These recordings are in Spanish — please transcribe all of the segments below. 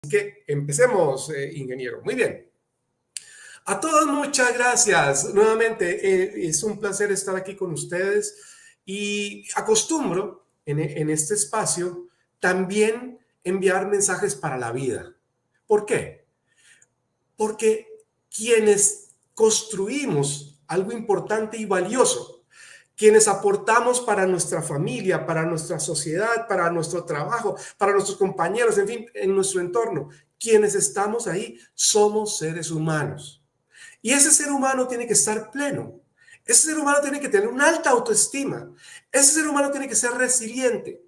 Que empecemos, ingeniero. Muy bien. A todos muchas gracias. Nuevamente, es un placer estar aquí con ustedes y acostumbro en este espacio también enviar mensajes para la vida. ¿Por qué? Porque quienes construimos algo importante y valioso, quienes aportamos para nuestra familia, para nuestra sociedad, para nuestro trabajo, para nuestros compañeros, en fin, en nuestro entorno, quienes estamos ahí, somos seres humanos. Y ese ser humano tiene que estar pleno. Ese ser humano tiene que tener una alta autoestima. Ese ser humano tiene que ser resiliente.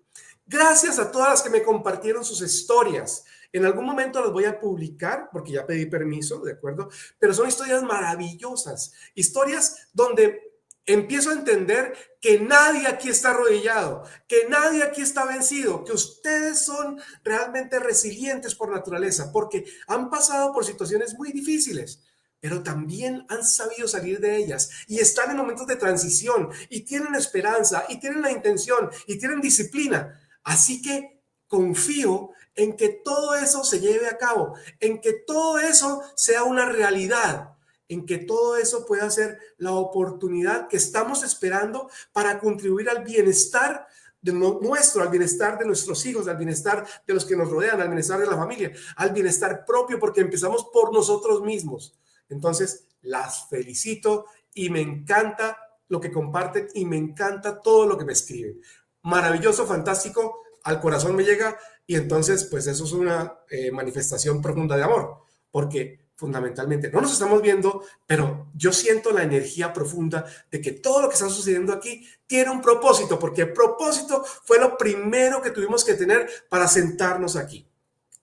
Gracias a todas las que me compartieron sus historias. En algún momento las voy a publicar porque ya pedí permiso, ¿de acuerdo? Pero son historias maravillosas. Historias donde empiezo a entender que nadie aquí está arrodillado, que nadie aquí está vencido, que ustedes son realmente resilientes por naturaleza, porque han pasado por situaciones muy difíciles, pero también han sabido salir de ellas y están en momentos de transición y tienen esperanza y tienen la intención y tienen disciplina. Así que confío en que todo eso se lleve a cabo, en que todo eso sea una realidad, en que todo eso pueda ser la oportunidad que estamos esperando para contribuir al bienestar de nuestro, al bienestar de nuestros hijos, al bienestar de los que nos rodean, al bienestar de la familia, al bienestar propio, porque empezamos por nosotros mismos. Entonces, las felicito y me encanta lo que comparten y me encanta todo lo que me escriben. Maravilloso, fantástico, al corazón me llega y entonces, pues eso es una manifestación profunda de amor, porque fundamentalmente no nos estamos viendo, pero yo siento la energía profunda de que todo lo que está sucediendo aquí tiene un propósito, porque el propósito fue lo primero que tuvimos que tener para sentarnos aquí.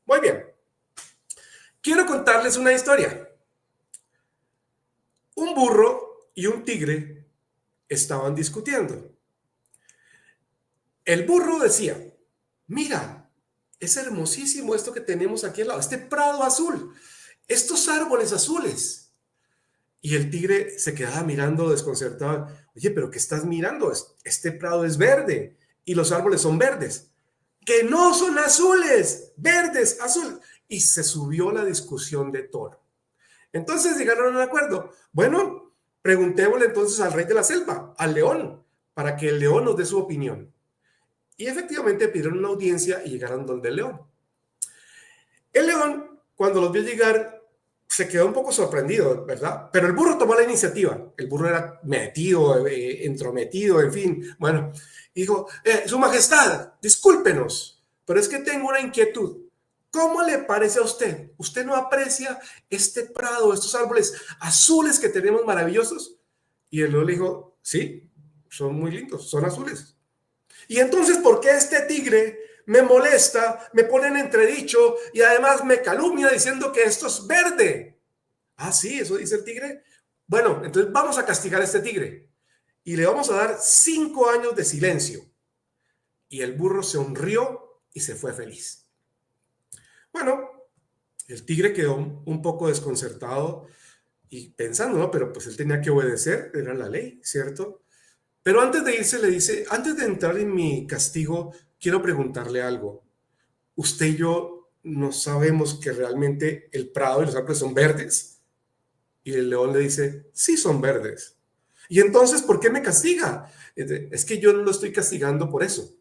Muy bien. Quiero contarles una historia. Un burro y un tigre estaban discutiendo. El burro decía, mira, es hermosísimo esto que tenemos aquí al lado, este prado azul, estos árboles azules. Y el tigre se quedaba mirando desconcertado. Oye, pero ¿qué estás mirando? Este prado es verde y los árboles son verdes. Que no son azules, verdes, azul. Y se subió la discusión de tono. Entonces llegaron a un acuerdo. Bueno, preguntémosle entonces al rey de la selva, al león, para que el león nos dé su opinión. Y efectivamente pidieron una audiencia y llegaron donde el león. El león, cuando los vio llegar, se quedó un poco sorprendido, ¿verdad? Pero el burro tomó la iniciativa. El burro era metido, entrometido, en fin. Bueno, dijo, Su Majestad, discúlpenos, pero es que tengo una inquietud. ¿Cómo le parece a usted? ¿Usted no aprecia este prado, estos árboles azules que tenemos maravillosos? Y el león le dijo, sí, son muy lindos, son azules. Y entonces, ¿por qué este tigre me molesta, me pone en entredicho y además me calumnia diciendo que esto es verde? Ah, sí, eso dice el tigre. Bueno, entonces vamos a castigar a este tigre y le vamos a dar 5 años de silencio. Y el burro se sonrió y se fue feliz. Bueno, el tigre quedó un poco desconcertado y pensando, ¿no? Pero pues él tenía que obedecer, era la ley, ¿cierto? Pero antes de irse le dice, antes de entrar en mi castigo, quiero preguntarle algo. Usted y yo no sabemos que realmente el prado y los árboles son verdes. Y el león le dice, sí son verdes. Y entonces, ¿por qué me castiga? Es que yo no lo estoy castigando por eso.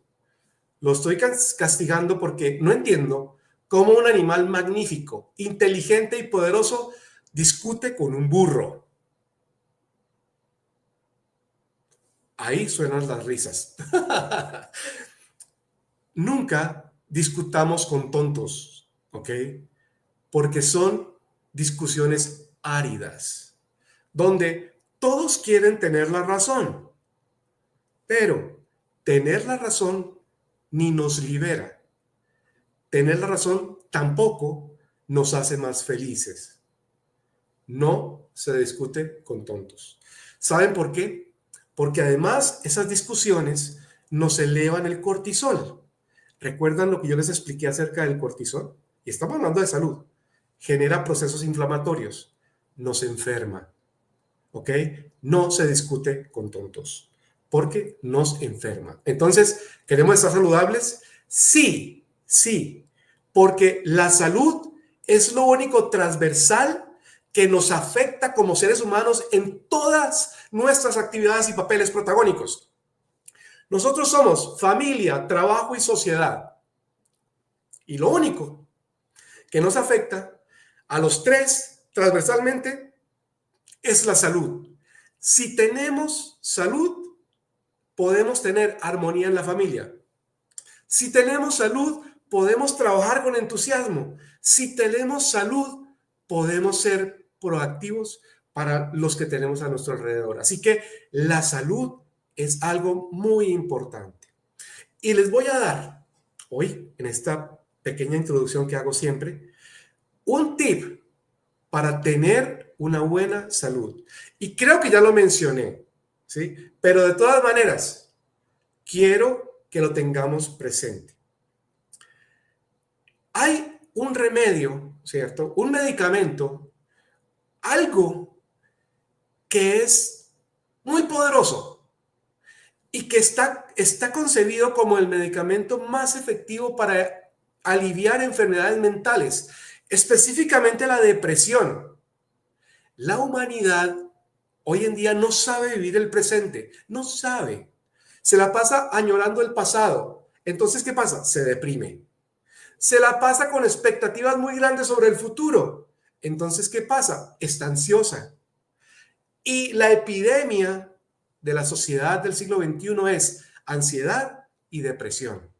Lo estoy castigando porque no entiendo cómo un animal magnífico, inteligente y poderoso discute con un burro. Ahí suenan las risas. Nunca discutamos con tontos, ¿ok? Porque son discusiones áridas, donde todos quieren tener la razón, pero tener la razón ni nos libera. Tener la razón tampoco nos hace más felices. No se discute con tontos. ¿Saben por qué? Porque además esas discusiones nos elevan el cortisol. ¿Recuerdan lo que yo les expliqué acerca del cortisol? Y estamos hablando de salud. Genera procesos inflamatorios. Nos enferma. ¿Ok? No se discute con tontos. Porque nos enferma. Entonces, ¿queremos estar saludables? Sí, sí. porque la salud es lo único transversal que nos afecta como seres humanos en todas nuestras actividades y papeles protagónicos. Nosotros somos familia, trabajo y sociedad. Y lo único que nos afecta a los tres transversalmente es la salud. Si tenemos salud, podemos tener armonía en la familia. Si tenemos salud, podemos trabajar con entusiasmo. Si tenemos salud, podemos ser proactivos para los que tenemos a nuestro alrededor. Así que la salud es algo muy importante. Y les voy a dar hoy, en esta pequeña introducción que hago siempre, un tip para tener una buena salud. Y creo que ya lo mencioné, ¿sí? Pero de todas maneras, quiero que lo tengamos presente. Hay un remedio, ¿cierto? Un medicamento, algo que es muy poderoso y que está concebido como el medicamento más efectivo para aliviar enfermedades mentales, específicamente la depresión. La humanidad hoy en día no sabe vivir el presente, no sabe. Se la pasa añorando el pasado. Entonces, ¿qué pasa? Se deprime. Se la pasa con expectativas muy grandes sobre el futuro. Entonces, ¿qué pasa? Está ansiosa. Y la epidemia de la sociedad del siglo XXI es ansiedad y depresión.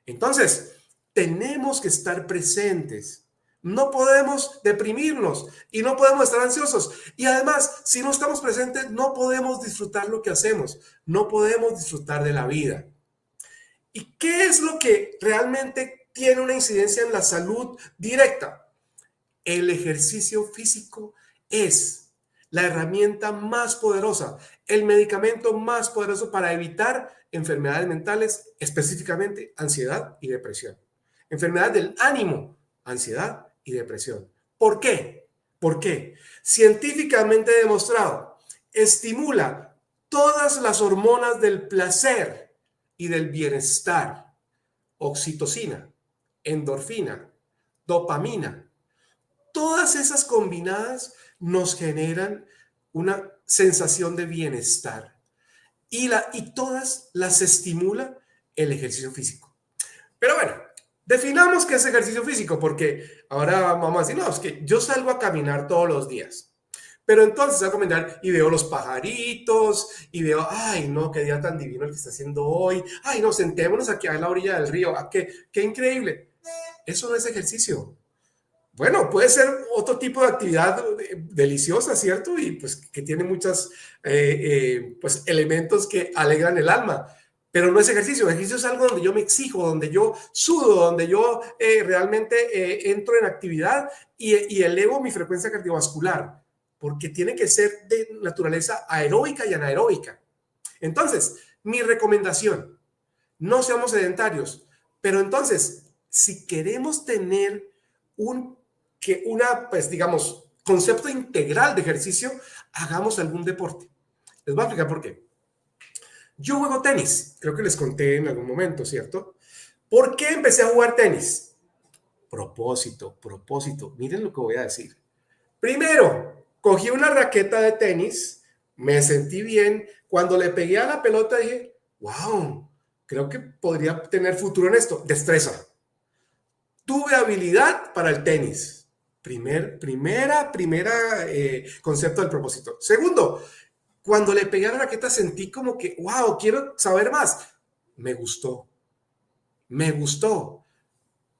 Entonces, tenemos que estar presentes. No podemos deprimirnos y no podemos estar ansiosos. Y además, si no estamos presentes, no podemos disfrutar lo que hacemos. No podemos disfrutar de la vida. ¿Y qué es lo que realmente tiene una incidencia en la salud directa? El ejercicio físico es la herramienta más poderosa, el medicamento más poderoso para evitar enfermedades mentales, específicamente ansiedad y depresión. Enfermedad del ánimo, ansiedad y depresión. ¿Por qué? ¿Por qué? Científicamente demostrado, estimula todas las hormonas del placer y del bienestar, oxitocina, endorfina, dopamina. Todas esas combinadas nos generan una sensación de bienestar y todas las estimula el ejercicio físico. Pero bueno, definamos qué es ejercicio físico, porque ahora vamos a decir, no, es que yo salgo a caminar todos los días. Pero entonces salgo a caminar y veo los pajaritos y veo, ay, no, qué día tan divino el que está haciendo hoy. Ay, no, sentémonos aquí a la orilla del río. Ah, qué increíble. Eso no es ejercicio. Bueno, puede ser otro tipo de actividad deliciosa, ¿cierto? Y pues que tiene muchos pues, elementos que alegran el alma, pero no es ejercicio. Ejercicio es algo donde yo me exijo, donde yo sudo, donde yo realmente entro en actividad y elevo mi frecuencia cardiovascular, porque tiene que ser de naturaleza aeróbica y anaeróbica. Entonces, mi recomendación, no seamos sedentarios, pero entonces, si queremos tener pues digamos, concepto integral de ejercicio, hagamos algún deporte. Les voy a explicar por qué. Yo juego tenis, creo que les conté en algún momento, ¿cierto? ¿Por qué empecé a jugar tenis? Propósito. Miren lo que voy a decir. Primero, cogí una raqueta de tenis, me sentí bien. Cuando le pegué a la pelota dije, wow, creo que podría tener futuro en esto. Destreza. Tuve habilidad para el tenis. Primera concepto del propósito. Segundo, cuando le pegué a la raqueta sentí como que, wow, quiero saber más. Me gustó.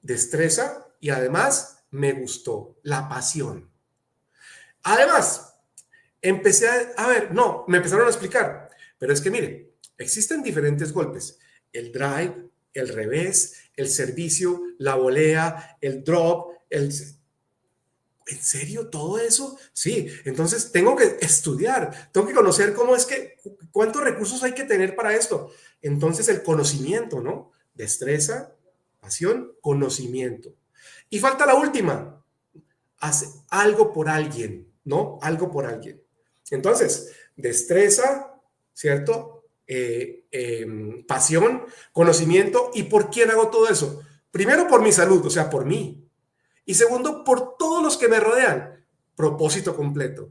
Destreza y además me gustó la pasión. Además, me empezaron a explicar, pero es que miren, existen diferentes golpes. El drive, el revés, el servicio, la volea, el drop, ¿En serio todo eso? Sí, entonces tengo que estudiar, tengo que conocer cuántos recursos hay que tener para esto. Entonces el conocimiento, ¿no? Destreza, pasión, conocimiento. Y falta la última, hace algo por alguien, ¿no? Algo por alguien. Entonces, destreza, ¿cierto? Pasión, conocimiento. ¿Y por quién hago todo eso? Primero, por mi salud, o sea, por mí. Y segundo, por todos los que me rodean. Propósito completo.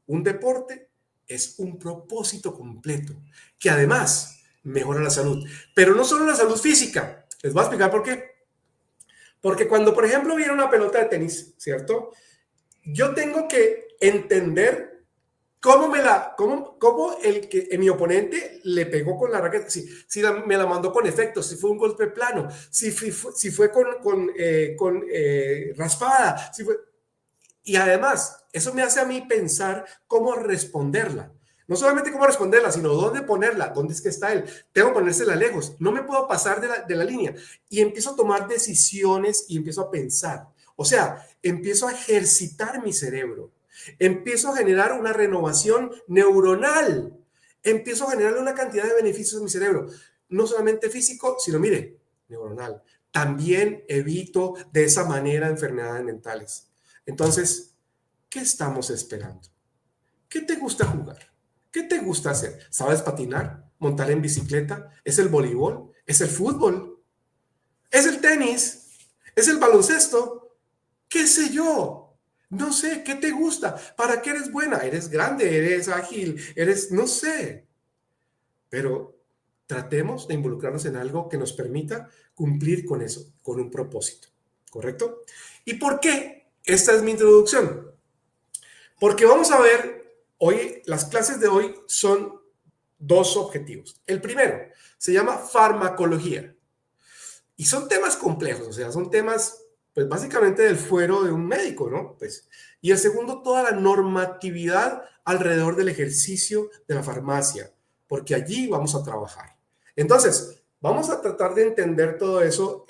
Un deporte es un propósito completo, que además mejora la salud. Pero no solo la salud física. Les voy a explicar por qué. Porque cuando, por ejemplo, viene una pelota de tenis, ¿cierto? Yo tengo que entender cómo el que mi oponente le pegó con la raqueta, si me la mandó con efectos, si fue un golpe plano, si fue con raspada, y además, eso me hace a mí pensar cómo responderla. No solamente cómo responderla, sino dónde ponerla, dónde es que está él. Tengo que ponérsela lejos, no me puedo pasar de la línea. Y empiezo a tomar decisiones y empiezo a pensar. O sea, empiezo a ejercitar mi cerebro. Empiezo a generar una renovación neuronal. Empiezo a generar una cantidad de beneficios en mi cerebro. No solamente físico, sino, mire, neuronal. También evito de esa manera enfermedades mentales. Entonces, ¿qué estamos esperando? ¿Qué te gusta jugar? ¿Qué te gusta hacer? ¿Sabes patinar? ¿Montar en bicicleta? ¿Es el voleibol? ¿Es el fútbol? ¿Es el tenis? ¿Es el baloncesto? ¿Qué sé yo? No sé, ¿qué te gusta? ¿Para qué eres buena? ¿Eres grande? ¿Eres ágil? No sé. Pero tratemos de involucrarnos en algo que nos permita cumplir con eso, con un propósito. ¿Correcto? ¿Y por qué? Esta es mi introducción. Porque vamos a ver, hoy, las clases de hoy son dos objetivos. El primero se llama farmacología. Y son temas complejos, o sea, son temas, pues básicamente del fuero de un médico, ¿no? Pues, y el segundo, toda la normatividad alrededor del ejercicio de la farmacia, porque allí vamos a trabajar. Entonces, vamos a tratar de entender todo eso,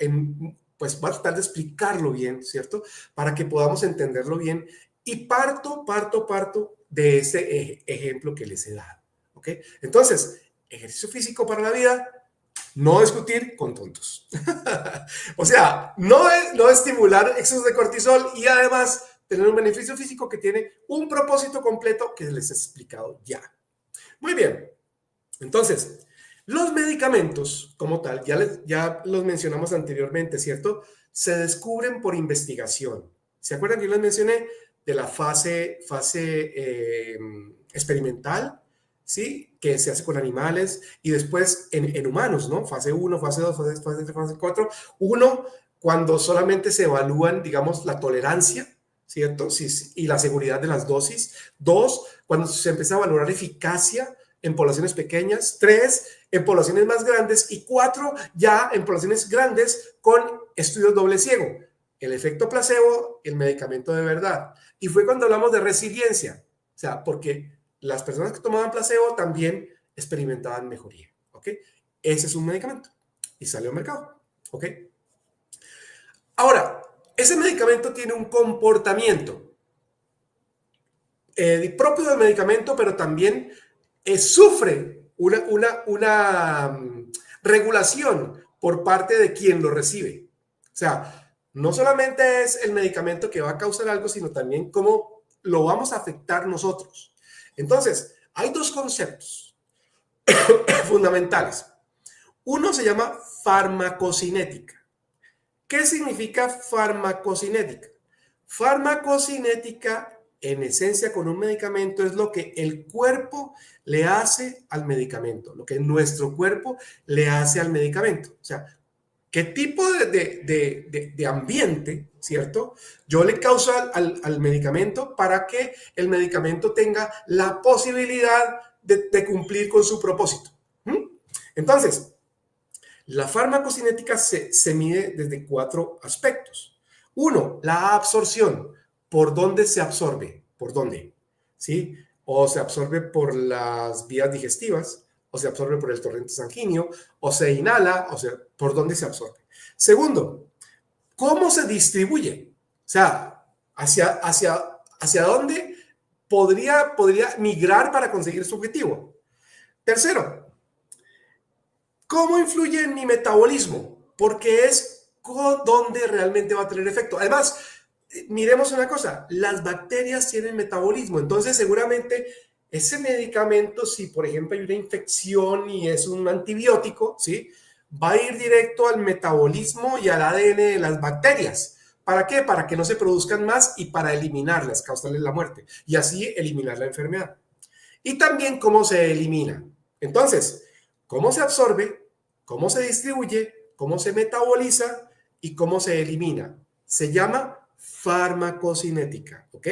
pues va a tratar de explicarlo bien, ¿cierto? Para que podamos entenderlo bien. Y parto de ese ejemplo que les he dado, ¿ok? Entonces, ejercicio físico para la vida, no discutir con tontos. O sea, no estimular excesos de cortisol y además tener un beneficio físico que tiene un propósito completo que les he explicado ya. Muy bien. Entonces, los medicamentos como tal, ya los mencionamos anteriormente, ¿cierto? Se descubren por investigación. ¿Se acuerdan que yo les mencioné de la fase experimental? ¿Sí? Que se hace con animales y después en humanos, ¿no? Fase 1, fase 2, fase 3, fase 4. Uno, cuando solamente se evalúan, digamos, la tolerancia, ¿cierto? Sí, y la seguridad de las dosis. 2, cuando se empieza a valorar eficacia en poblaciones pequeñas. 3, en poblaciones más grandes. Y 4, ya en poblaciones grandes con estudios doble ciego. El efecto placebo, el medicamento de verdad. Y fue cuando hablamos de resiliencia. O sea, porque las personas que tomaban placebo también experimentaban mejoría, ¿ok? Ese es un medicamento y salió al mercado, ¿ok? Ahora, ese medicamento tiene un comportamiento propio del medicamento, pero también sufre una regulación por parte de quien lo recibe. O sea, no solamente es el medicamento que va a causar algo, sino también cómo lo vamos a afectar nosotros. Entonces, hay dos conceptos fundamentales. Uno se llama farmacocinética. ¿Qué significa farmacocinética? Farmacocinética, en esencia, con un medicamento es lo que el cuerpo le hace al medicamento, lo que nuestro cuerpo le hace al medicamento. O sea, ¿qué tipo de ambiente, cierto? Yo le causo al medicamento para que el medicamento tenga la posibilidad de cumplir con su propósito. Entonces, la farmacocinética se mide desde 4 aspectos. Uno, la absorción. ¿Por dónde se absorbe? ¿Por dónde? ¿Sí? O se absorbe por las vías digestivas, o se absorbe por el torrente sanguíneo, o se inhala, o sea, ¿por dónde se absorbe? Segundo, ¿cómo se distribuye? O sea, hacia dónde podría migrar para conseguir su objetivo. Tercero, ¿cómo influye en mi metabolismo? Porque es donde realmente va a tener efecto. Además, miremos una cosa, las bacterias tienen metabolismo, entonces seguramente ese medicamento, si por ejemplo hay una infección y es un antibiótico, ¿sí? va a ir directo al metabolismo y al ADN de las bacterias. ¿Para qué? Para que no se produzcan más y para eliminarlas, causarles la muerte y así eliminar la enfermedad. Y también cómo se elimina. Entonces, cómo se absorbe, cómo se distribuye, cómo se metaboliza y cómo se elimina. Se llama farmacocinética, ¿ok?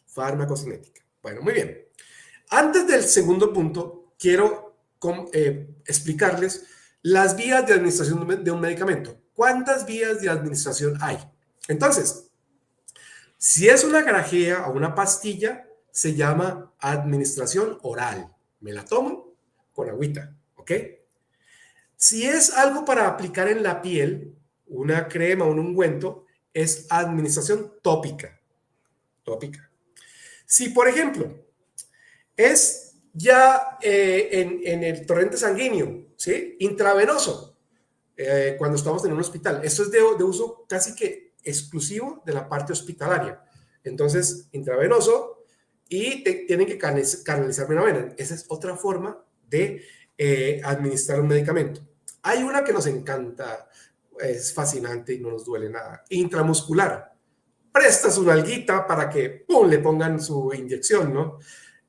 Farmacocinética. Bueno, muy bien. Antes del segundo punto, quiero explicarles las vías de administración de un medicamento. ¿Cuántas vías de administración hay? Entonces, si es una grajea o una pastilla, se llama administración oral. Me la tomo con agüita, ¿ok? Si es algo para aplicar en la piel, una crema o un ungüento, es administración tópica. Tópica. Si, por ejemplo, es ya en el torrente sanguíneo, ¿sí? Intravenoso, cuando estamos en un hospital. Esto es de uso casi que exclusivo de la parte hospitalaria. Entonces, intravenoso y tienen que canalizar vena a vena. Esa es otra forma de administrar un medicamento. Hay una que nos encanta, es fascinante y no nos duele nada. Intramuscular. Prestas una alguita para que ¡pum!, le pongan su inyección, ¿no?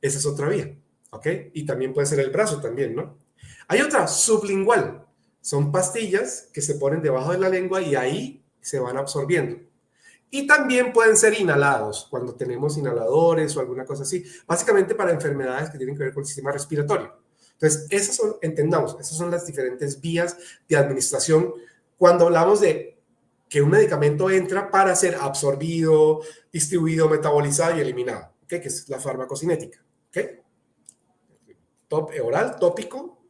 Esa es otra vía, ¿ok? Y también puede ser el brazo también, ¿no? Hay otra, sublingual. Son pastillas que se ponen debajo de la lengua y ahí se van absorbiendo. Y también pueden ser inhalados, cuando tenemos inhaladores o alguna cosa así, básicamente para enfermedades que tienen que ver con el sistema respiratorio. Entonces, esas son, entendamos, esas son las diferentes vías de administración cuando hablamos de que un medicamento entra para ser absorbido, distribuido, metabolizado y eliminado, ¿okay? Que es la farmacocinética. ¿Okay? Oral, tópico,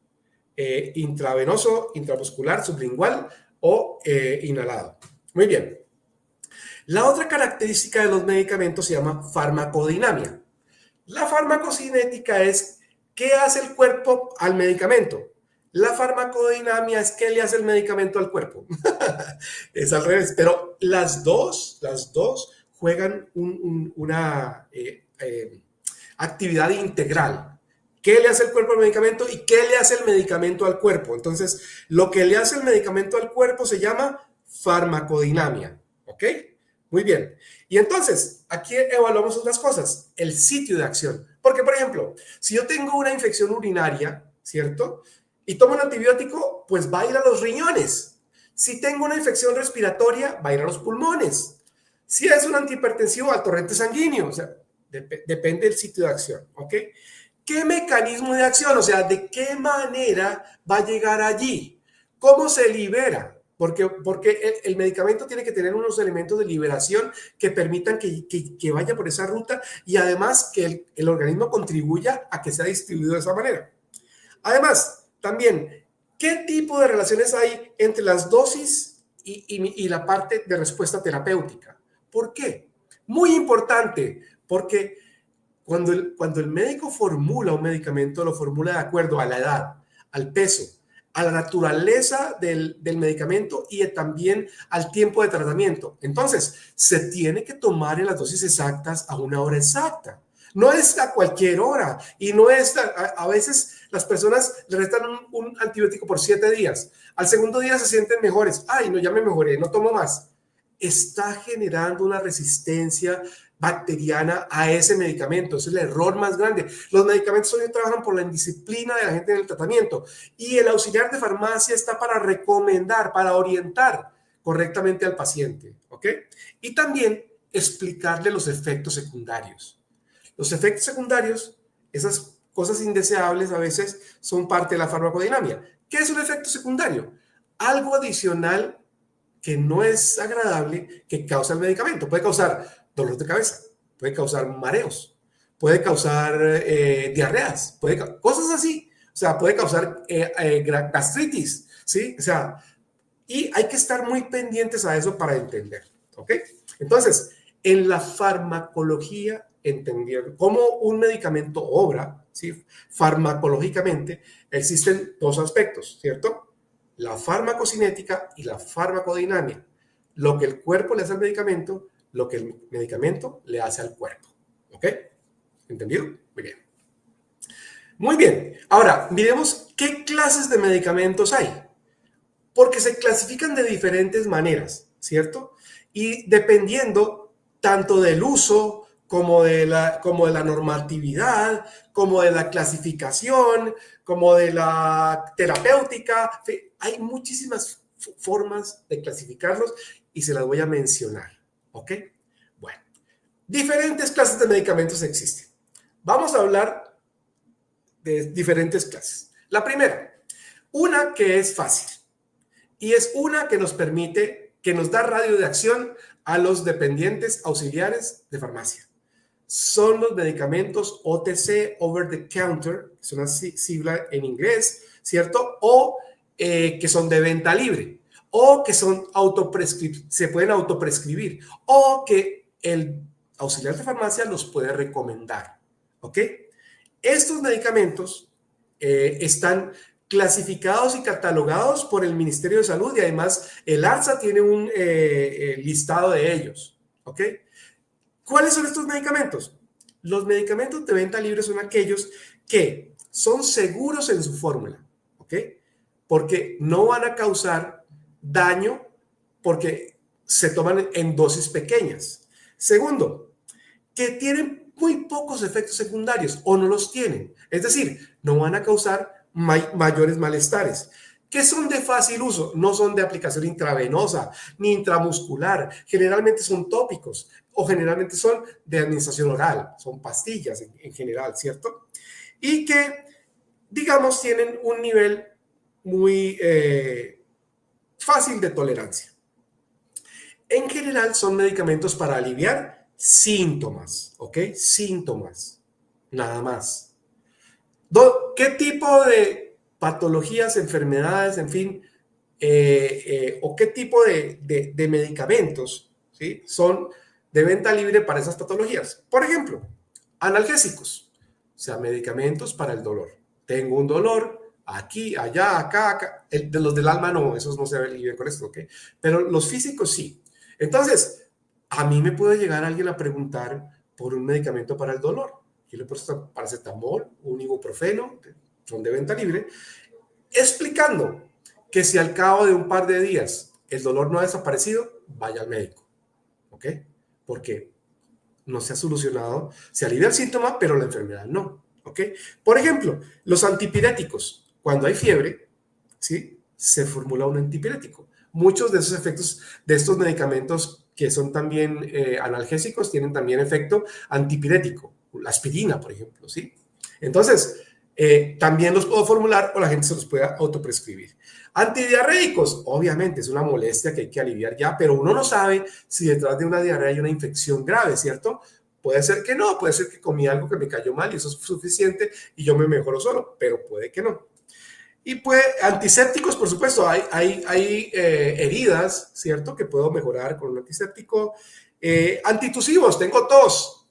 intravenoso, intramuscular, sublingual o inhalado. Muy bien. La otra característica de los medicamentos se llama farmacodinamia. La farmacocinética es qué hace el cuerpo al medicamento. La farmacodinamia es qué le hace el medicamento al cuerpo. Es al revés, pero las dos juegan una actividad integral. ¿Qué le hace el cuerpo al medicamento y qué le hace el medicamento al cuerpo? Entonces, lo que le hace el medicamento al cuerpo se llama farmacodinamia. ¿Ok? Muy bien. Y entonces, aquí evaluamos otras cosas. El sitio de acción. Porque, por ejemplo, si yo tengo una infección urinaria, ¿cierto? Y tomo un antibiótico, pues va a ir a los riñones. Si tengo una infección respiratoria, va a ir a los pulmones. Si es un antihipertensivo, al torrente sanguíneo. O sea, depende del sitio de acción. ¿Ok? ¿Qué mecanismo de acción? O sea, ¿de qué manera va a llegar allí? ¿Cómo se libera? Porque el medicamento tiene que tener unos elementos de liberación que permitan que vaya por esa ruta y además que el organismo contribuya a que sea distribuido de esa manera. Además, también, ¿qué tipo de relaciones hay entre las dosis y la parte de respuesta terapéutica? ¿Por qué? Muy importante, porque cuando el médico formula un medicamento, lo formula de acuerdo a la edad, al peso, a la naturaleza del medicamento y también al tiempo de tratamiento. Entonces, se tiene que tomar en las dosis exactas a una hora exacta. No es a cualquier hora y no es, a veces las personas le restan un antibiótico por 7 días. Al segundo día se sienten mejores. Ay, no, ya me mejoré, no tomo más. Está generando una resistencia bacteriana a ese medicamento. Ese es el error más grande. Los medicamentos hoy trabajan por la indisciplina de la gente en el tratamiento y el auxiliar de farmacia está para recomendar, para orientar correctamente al paciente, ¿ok? Y también explicarle los efectos secundarios. Los efectos secundarios, esas cosas indeseables a veces son parte de la farmacodinamia. ¿Qué es un efecto secundario? Algo adicional que no es agradable que causa el medicamento. Puede causar dolor de cabeza, puede causar mareos, puede causar diarreas, cosas así. O sea, puede causar gastritis, ¿sí? O sea, y hay que estar muy pendientes a eso para entender, ¿ok? Entonces, en la farmacología, entender cómo un medicamento obra, ¿sí? Farmacológicamente, existen dos aspectos, ¿cierto? La farmacocinética y la farmacodinamia. Lo que el cuerpo le hace al medicamento, lo que el medicamento le hace al cuerpo. ¿Ok? ¿Entendido? Muy bien. Muy bien. Ahora, miremos qué clases de medicamentos hay. Porque se clasifican de diferentes maneras, ¿cierto? Y dependiendo tanto del uso como de la normatividad, como de la clasificación, como de la terapéutica, hay muchísimas formas de clasificarlos y se las voy a mencionar, ¿ok? Bueno, diferentes clases de medicamentos existen. Vamos a hablar de diferentes clases. La primera, una que es fácil y es una que nos permite, que nos da radio de acción a los dependientes auxiliares de farmacia. Son los medicamentos OTC, over the counter, es una sigla en inglés, ¿cierto? O que son de venta libre, o que son se pueden autoprescribir, o que el auxiliar de farmacia los puede recomendar, ¿ok? Estos medicamentos están clasificados y catalogados por el Ministerio de Salud y además el ARSA tiene un listado de ellos, ¿ok? ¿Cuáles son estos medicamentos? Los medicamentos de venta libre son aquellos que son seguros en su fórmula, ¿ok? Porque no van a causar daño porque se toman en dosis pequeñas. Segundo, que tienen muy pocos efectos secundarios o no los tienen. Es decir, no van a causar mayores malestares. Que son de fácil uso, no son de aplicación intravenosa ni intramuscular. Generalmente son tópicos o generalmente son de administración oral, son pastillas en general, ¿cierto? Y que, digamos, tienen un nivel muy fácil de tolerancia. En general son medicamentos para aliviar síntomas, ¿ok? Síntomas, nada más. ¿Qué tipo de patologías, enfermedades, en fin, o qué tipo de medicamentos, ¿sí? Son de venta libre para esas patologías? Por ejemplo, analgésicos, o sea, medicamentos para el dolor. Tengo un dolor aquí, allá, acá. De los del alma no, esos no se alivian con esto, ¿ok? Pero los físicos sí. Entonces, a mí me puede llegar alguien a preguntar por un medicamento para el dolor. Yo le pongo paracetamol, un ibuprofeno, son de venta libre, explicando que si al cabo de un par de días el dolor no ha desaparecido, vaya al médico, ¿ok? Porque no se ha solucionado, se alivia el síntoma, pero la enfermedad no, ¿ok? Por ejemplo, los antipiréticos, cuando hay fiebre, ¿sí? Se formula un antipirético. Muchos de esos efectos de estos medicamentos que son también analgésicos tienen también efecto antipirético, la aspirina, por ejemplo, ¿sí? Entonces, también los puedo formular o la gente se los puede autoprescribir. Antidiarreicos, obviamente, es una molestia que hay que aliviar ya, pero uno no sabe si detrás de una diarrea hay una infección grave, ¿cierto? Puede ser que no, puede ser que comí algo que me cayó mal y eso es suficiente y yo me mejoro solo, pero puede que no. Y pues antisépticos, por supuesto, hay heridas, ¿cierto? Que puedo mejorar con un antiséptico. Antitusivos, tengo tos,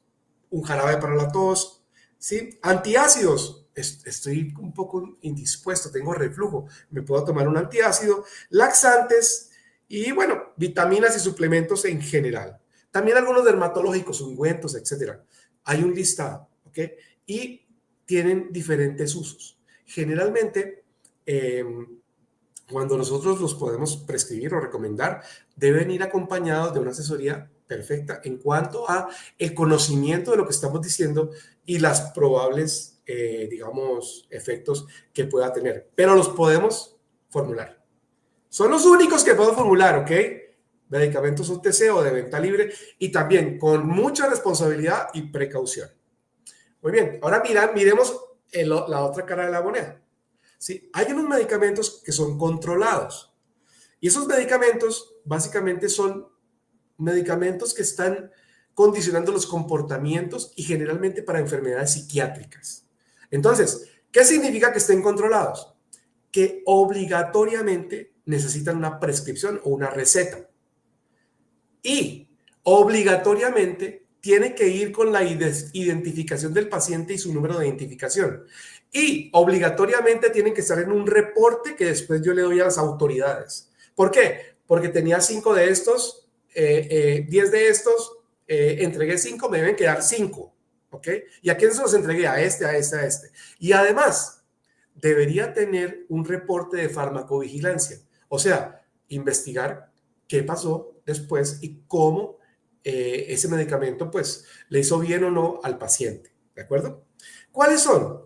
un jarabe para la tos, ¿sí? Antiácidos, estoy un poco indispuesto, tengo reflujo, me puedo tomar un antiácido. Laxantes y, bueno, vitaminas y suplementos en general. También algunos dermatológicos, ungüentos, etcétera. Hay un listado, ¿ok? Y tienen diferentes usos. Generalmente, cuando nosotros los podemos prescribir o recomendar, deben ir acompañados de una asesoría perfecta en cuanto a el conocimiento de lo que estamos diciendo y las probables, digamos, efectos que pueda tener. Pero los podemos formular. Son los únicos que puedo formular, ¿ok? Medicamentos OTC o de venta libre y también con mucha responsabilidad y precaución. Muy bien, ahora miremos la otra cara de la moneda. ¿Sí? Hay unos medicamentos que son controlados y esos medicamentos básicamente son medicamentos que están condicionando los comportamientos y generalmente para enfermedades psiquiátricas. Entonces, ¿qué significa que estén controlados? Que obligatoriamente necesitan una prescripción o una receta y obligatoriamente tiene que ir con la identificación del paciente y su número de identificación. Y obligatoriamente tienen que estar en un reporte que después yo le doy a las autoridades. ¿Por qué? Porque tenía 5 de estos, 10 de estos, entregué 5, me deben quedar 5. ¿Ok? ¿Y a quién se los entregué? A este, a este, a este. Y además, debería tener un reporte de farmacovigilancia. O sea, investigar qué pasó después y cómo ese medicamento pues le hizo bien o no al paciente, ¿de acuerdo? ¿Cuáles son?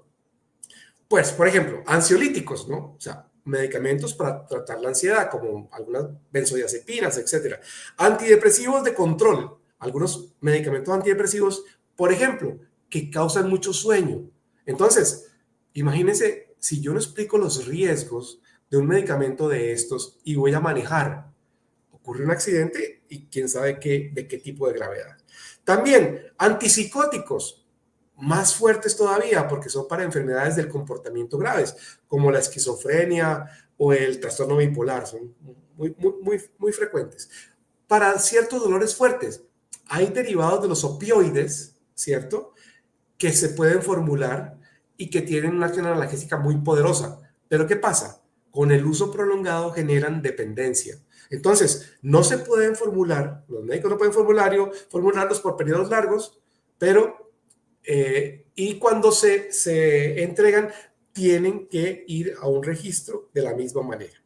Pues, por ejemplo, ansiolíticos, ¿no? O sea, medicamentos para tratar la ansiedad, como algunas benzodiazepinas, etcétera. Antidepresivos de control, algunos medicamentos antidepresivos, por ejemplo, que causan mucho sueño. Entonces, imagínense, si yo no explico los riesgos de un medicamento de estos y voy a manejar, ocurre un accidente y quién sabe de qué tipo de gravedad. También antipsicóticos, más fuertes todavía porque son para enfermedades del comportamiento graves, como la esquizofrenia o el trastorno bipolar, son muy frecuentes. Para ciertos dolores fuertes, hay derivados de los opioides, ¿cierto? Que se pueden formular y que tienen una acción analgésica muy poderosa. Pero ¿qué pasa? Con el uso prolongado generan dependencia. Entonces, no se pueden formular, los médicos no pueden formularlos por periodos largos, pero y cuando se entregan, tienen que ir a un registro de la misma manera.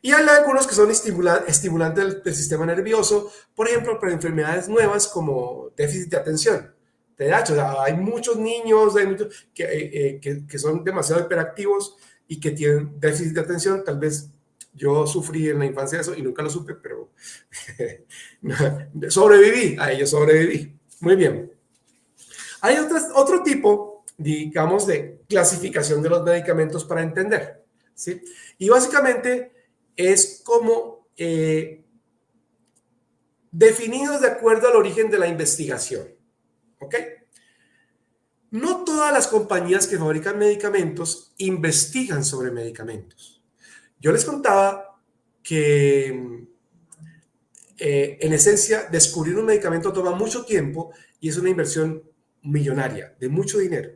Y hay algunos que son estimulantes del sistema nervioso, por ejemplo, para enfermedades nuevas como déficit de atención. TDAH, o sea, hay muchos niños que son demasiado hiperactivos y que tienen déficit de atención. Tal vez yo sufrí en la infancia de eso y nunca lo supe, pero sobreviví, a ello sobreviví. Muy bien. Hay otro tipo, digamos, de clasificación de los medicamentos para entender, ¿sí? Y básicamente es como definidos de acuerdo al origen de la investigación, ¿ok? No todas las compañías que fabrican medicamentos investigan sobre medicamentos. Yo les contaba que en esencia descubrir un medicamento toma mucho tiempo y es una inversión millonaria, de mucho dinero.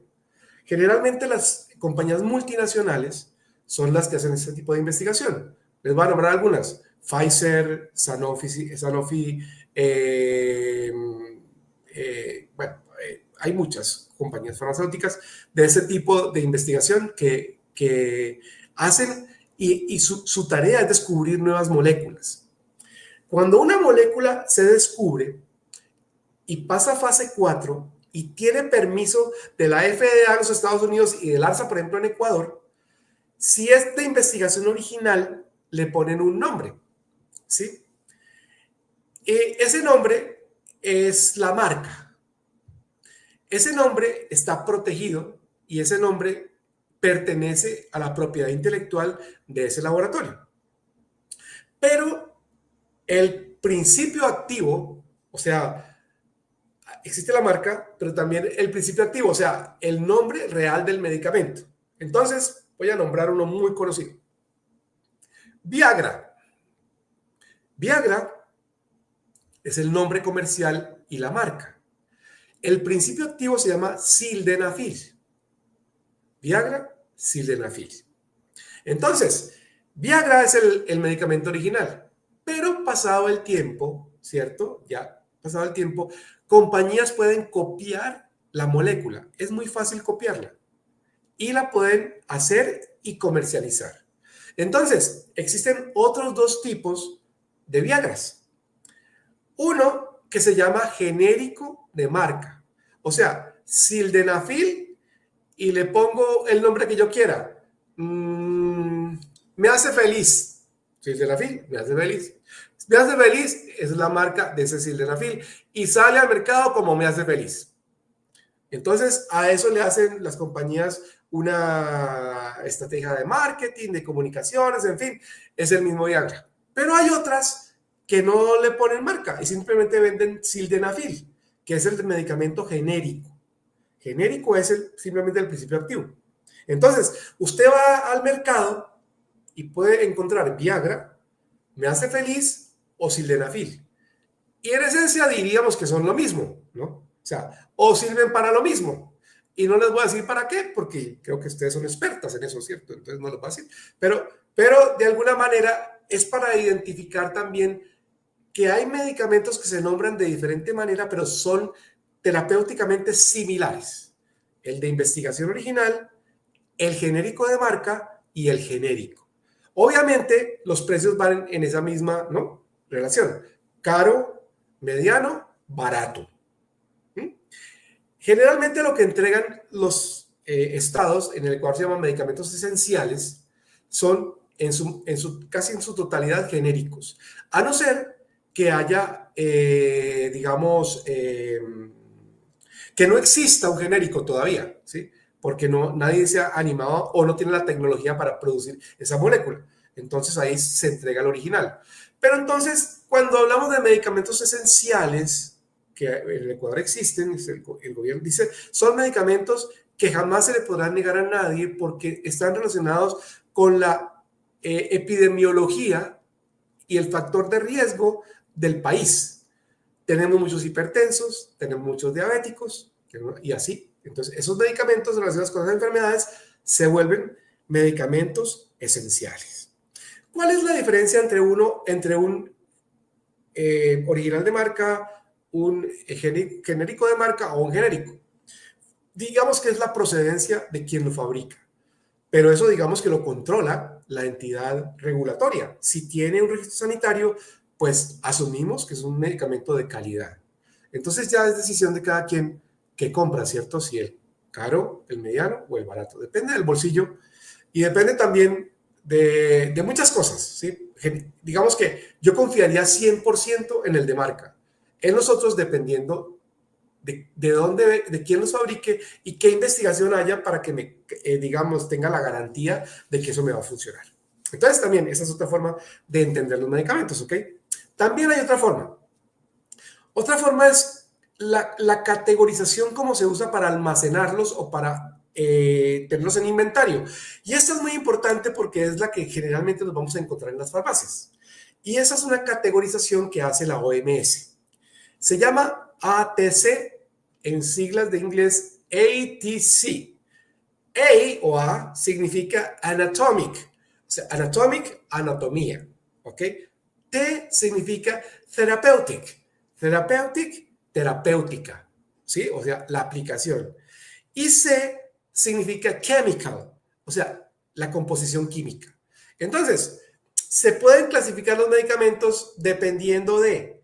Generalmente las compañías multinacionales son las que hacen este tipo de investigación. Les voy a nombrar algunas. Pfizer, Sanofi, bueno, hay muchas compañías farmacéuticas de ese tipo de investigación que hacen y su tarea es descubrir nuevas moléculas. Cuando una molécula se descubre y pasa a fase 4 y tiene permiso de la FDA en los Estados Unidos y del ARSA, por ejemplo, en Ecuador, si es de investigación original, le ponen un nombre, ¿sí? Ese nombre es la marca. Ese nombre está protegido y ese nombre pertenece a la propiedad intelectual de ese laboratorio. Pero el principio activo, o sea, existe la marca, pero también el principio activo, o sea, el nombre real del medicamento. Entonces, voy a nombrar uno muy conocido. Viagra. Viagra es el nombre comercial y la marca. El principio activo se llama sildenafil. Viagra, sildenafil. Entonces, Viagra es el medicamento original, pero pasado el tiempo, ¿cierto? Ya pasado el tiempo, compañías pueden copiar la molécula. Es muy fácil copiarla y la pueden hacer y comercializar. Entonces, existen otros dos tipos de Viagras. Uno que se llama genérico de marca. O sea, sildenafil y le pongo el nombre que yo quiera. Me hace feliz. Sildenafil, me hace feliz. Me hace feliz es la marca de ese sildenafil y sale al mercado como me hace feliz. Entonces, a eso le hacen las compañías una estrategia de marketing, de comunicaciones, en fin, es el mismo Viagra. Pero hay otras que no le ponen marca y simplemente venden sildenafil, que es el medicamento genérico. Genérico es simplemente el principio activo. Entonces, usted va al mercado y puede encontrar Viagra, me hace feliz o sildenafil. Y en esencia diríamos que son lo mismo, ¿no? O sea, o sirven para lo mismo. Y no les voy a decir para qué, porque creo que ustedes son expertas en eso, ¿cierto? Entonces no les voy a decir. Pero de alguna manera es para identificar también que hay medicamentos que se nombran de diferente manera, pero son terapéuticamente similares. El de investigación original, el genérico de marca y el genérico. Obviamente, los precios van en esa misma, ¿no?, relación. Caro, mediano, barato. Generalmente lo que entregan los estados, en el Ecuador se llaman medicamentos esenciales, son casi en su totalidad genéricos. A no ser que haya, digamos, que no exista un genérico todavía, ¿sí? Porque nadie se ha animado o no tiene la tecnología para producir esa molécula. Entonces ahí se entrega el original. Pero entonces, cuando hablamos de medicamentos esenciales, que en el Ecuador existen, el gobierno dice, son medicamentos que jamás se le podrán negar a nadie porque están relacionados con la epidemiología y el factor de riesgo del país. Tenemos muchos hipertensos, tenemos muchos diabéticos y así. Entonces, esos medicamentos relacionados con las enfermedades se vuelven medicamentos esenciales. ¿Cuál es la diferencia entre un original de marca, un genérico de marca o un genérico? Digamos que es la procedencia de quien lo fabrica, pero eso digamos que lo controla la entidad regulatoria. Si tiene un registro sanitario, pues asumimos que es un medicamento de calidad. Entonces ya es decisión de cada quien que compra, ¿cierto? Si el caro, el mediano o el barato. Depende del bolsillo y depende también de muchas cosas, ¿sí? Digamos que yo confiaría 100% en el de marca. En los otros, dependiendo de dónde, de quién los fabrique y qué investigación haya para que digamos, tenga la garantía de que eso me va a funcionar. Entonces, también esa es otra forma de entender los medicamentos, ¿ok? También hay otra forma. Otra forma es la categorización, cómo se usa para almacenarlos o para tenerlos en inventario. Y esta es muy importante porque es la que generalmente nos vamos a encontrar en las farmacias. Y esa es una categorización que hace la OMS. Se llama ATC, en siglas de inglés ATC. A o A significa anatomic, o sea, anatomic, anatomía, ¿ok? T significa therapeutic, therapeutic, terapéutica, ¿sí? O sea, la aplicación. Y C significa chemical, o sea, la composición química. Entonces, se pueden clasificar los medicamentos dependiendo de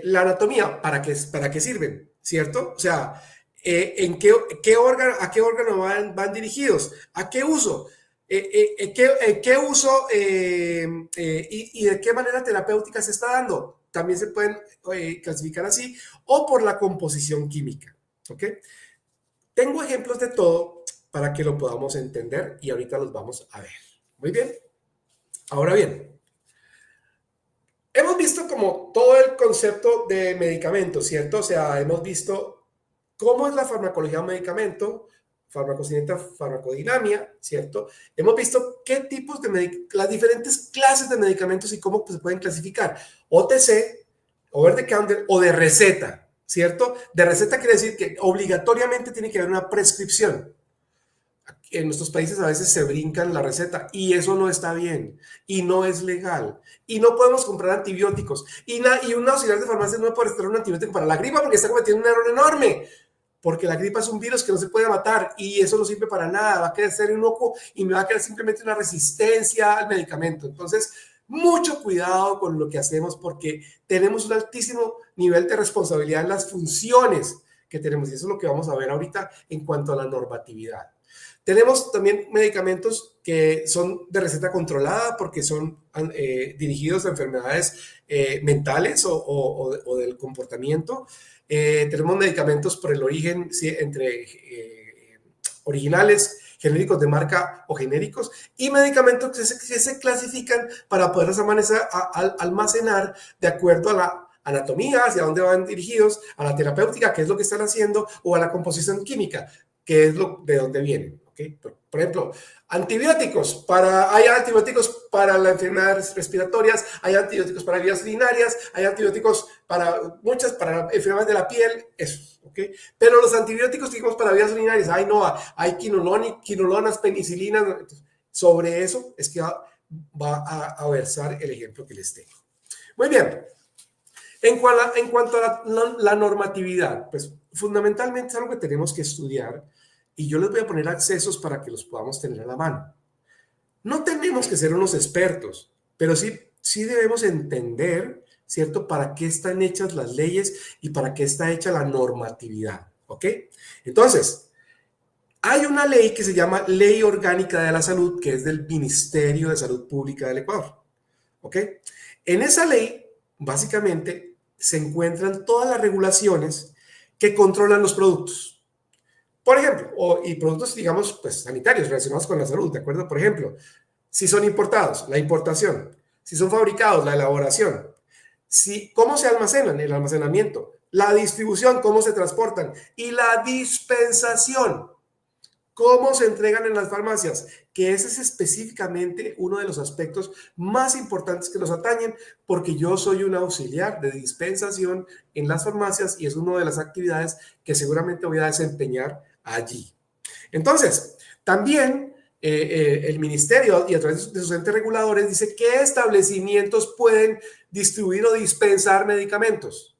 la anatomía, ¿para qué sirven? ¿Cierto? O sea, ¿a qué órgano van dirigidos? ¿A qué uso? ¿Qué uso y de qué manera terapéutica se está dando? También se pueden clasificar así o por la composición química. ¿Ok? Tengo ejemplos de todo para que lo podamos entender y ahorita los vamos a ver. Muy bien. Ahora bien, hemos visto como todo el concepto de medicamentos, ¿cierto? O sea, hemos visto cómo es la farmacología de un medicamento, farmacocinética, farmacodinamia, ¿cierto? Hemos visto qué tipos las diferentes clases de medicamentos y cómo se pueden clasificar. OTC, over the counter o de receta, ¿cierto? De receta quiere decir que obligatoriamente tiene que haber una prescripción. En nuestros países a veces se brincan la receta y eso no está bien y no es legal y no podemos comprar antibióticos y un auxiliar de farmacia no puede recetar un antibiótico para la gripa porque está cometiendo un error enorme, porque la gripa es un virus que no se puede matar y eso no sirve para nada, va a crecer inocuo y me va a crear simplemente una resistencia al medicamento. Entonces, mucho cuidado con lo que hacemos porque tenemos un altísimo nivel de responsabilidad en las funciones que tenemos y eso es lo que vamos a ver ahorita en cuanto a la normatividad. Tenemos también medicamentos que son de receta controlada porque son dirigidos a enfermedades mentales o del comportamiento. Tenemos medicamentos por el origen, ¿sí?, entre originales, genéricos de marca o genéricos, y medicamentos que se clasifican para poderlos almacenar de acuerdo a la anatomía, hacia dónde van dirigidos, a la terapéutica, qué es lo que están haciendo, o a la composición química, que es de dónde vienen. ¿Okay? Por ejemplo, antibióticos. Hay antibióticos para las enfermedades respiratorias, hay antibióticos para vías urinarias, hay antibióticos para enfermedades de la piel, eso. ¿Okay? Pero los antibióticos, digamos, para vías urinarias, hay quinolonas, penicilinas. Sobre eso es que va a versar el ejemplo que les tengo. Muy bien. En cuanto a la normatividad, pues fundamentalmente es algo que tenemos que estudiar y yo les voy a poner accesos para que los podamos tener a la mano. No tenemos que ser unos expertos, pero sí debemos entender, ¿cierto?, para qué están hechas las leyes y para qué está hecha la normatividad, ¿ok? Entonces, hay una ley que se llama Ley Orgánica de la Salud, que es del Ministerio de Salud Pública del Ecuador, ¿ok? En esa ley, básicamente, se encuentran todas las regulaciones que controlan los productos. Por ejemplo, y productos, digamos, pues sanitarios relacionados con la salud, ¿de acuerdo? Por ejemplo, si son importados, la importación. Si son fabricados, la elaboración. Cómo se almacenan, el almacenamiento. La distribución, cómo se transportan. Y la dispensación, cómo se entregan en las farmacias, que ese es específicamente uno de los aspectos más importantes que nos atañen, porque yo soy un auxiliar de dispensación en las farmacias y es una de las actividades que seguramente voy a desempeñar allí. Entonces, también el ministerio y a través de sus entes reguladores dice qué establecimientos pueden distribuir o dispensar medicamentos,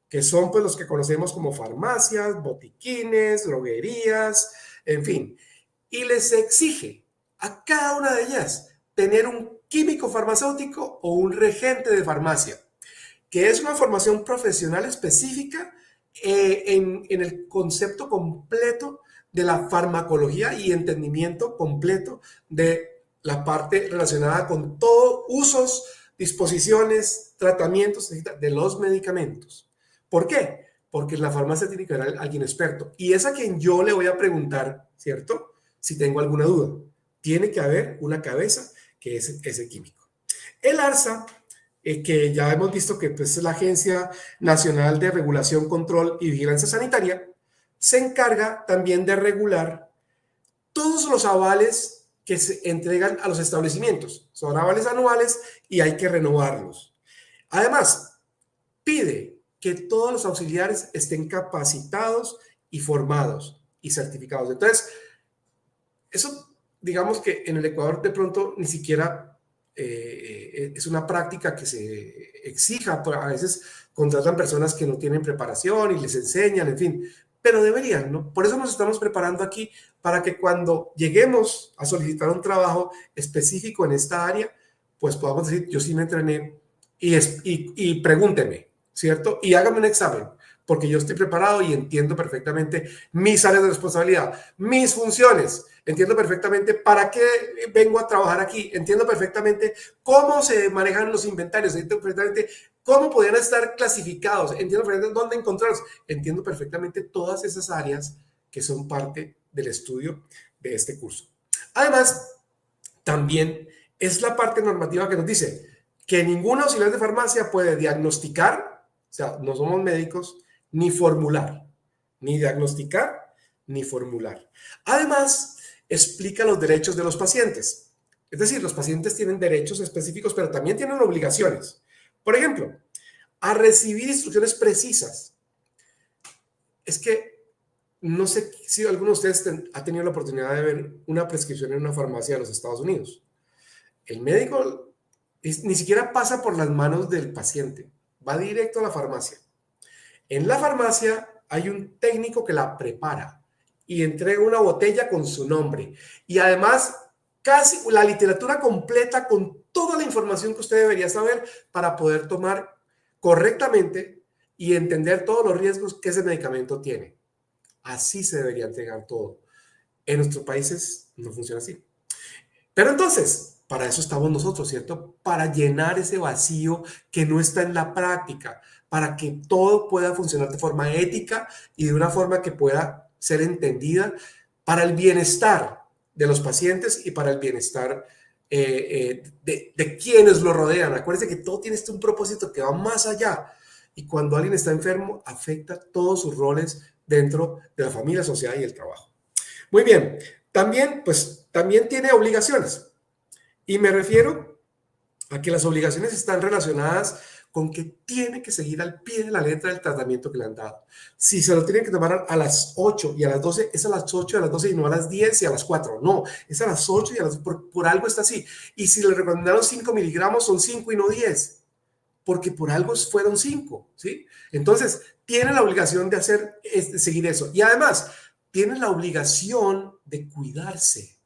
que son pues los que conocemos como farmacias, botiquines, droguerías, en fin. Y les exige a cada una de ellas tener un químico farmacéutico o un regente de farmacia, que es una formación profesional específica en el concepto completo de la farmacología y entendimiento completo de la parte relacionada con todos usos, disposiciones, tratamientos de los medicamentos. ¿Por qué? Porque en la farmacia tiene que haber alguien experto y es a quien yo le voy a preguntar, ¿cierto? Si tengo alguna duda. Tiene que haber una cabeza que es ese químico. El ARSA, que ya hemos visto que pues, es la Agencia Nacional de Regulación, Control y Vigilancia Sanitaria, se encarga también de regular todos los avales que se entregan a los establecimientos. Son avales anuales y hay que renovarlos. Además, pide que todos los auxiliares estén capacitados y formados y certificados. Entonces, eso, digamos que en el Ecuador de pronto ni siquiera es una práctica que se exija. A veces contratan personas que no tienen preparación y les enseñan, en fin, pero deberían, ¿no? Por eso nos estamos preparando aquí para que cuando lleguemos a solicitar un trabajo específico en esta área, pues podamos decir, yo sí me entrené y pregúnteme, ¿cierto? Y hágame un examen, porque yo estoy preparado y entiendo perfectamente mis áreas de responsabilidad, mis funciones. Entiendo perfectamente para qué vengo a trabajar aquí. Entiendo perfectamente cómo se manejan los inventarios. Entiendo perfectamente cómo podrían estar clasificados. Entiendo perfectamente dónde encontrarlos. Entiendo perfectamente todas esas áreas que son parte del estudio de este curso. Además, también es la parte normativa que nos dice que ningún auxiliar de farmacia puede diagnosticar, o sea, no somos médicos, ni formular, ni diagnosticar, ni formular. Además, explica los derechos de los pacientes. Es decir, los pacientes tienen derechos específicos, pero también tienen obligaciones. Por ejemplo, a recibir instrucciones precisas. Es que no sé si alguno de ustedes ha tenido la oportunidad de ver una prescripción en una farmacia de los Estados Unidos. El médico ni siquiera pasa por las manos del paciente, va directo a la farmacia. En la farmacia hay un técnico que la prepara y entrega una botella con su nombre. Y además, casi la literatura completa con toda la información que usted debería saber para poder tomar correctamente y entender todos los riesgos que ese medicamento tiene. Así se debería entregar todo. En nuestros países no funciona así. Pero entonces, para eso estamos nosotros, ¿cierto? Para llenar ese vacío que no está en la práctica, para que todo pueda funcionar de forma ética y de una forma que pueda ser entendida para el bienestar de los pacientes y para el bienestar de quienes lo rodean. Acuérdense que todo tiene un propósito que va más allá. Y cuando alguien está enfermo, afecta todos sus roles dentro de la familia, sociedad y el trabajo. Muy bien. También, pues, también tiene obligaciones. Y me refiero a que las obligaciones están relacionadas con que tiene que seguir al pie de la letra del tratamiento que le han dado. Si se lo tienen que tomar a las 8 y a las 12, es a las 8 y a las 12 y no a las 10 y a las 4. No, es a las 8 y a las 12, por algo está así. Y si le recomendaron 5 miligramos, son 5 y no 10, porque por algo fueron 5, ¿sí? Entonces, tiene la obligación de seguir eso. Y además, tiene la obligación de cuidarse.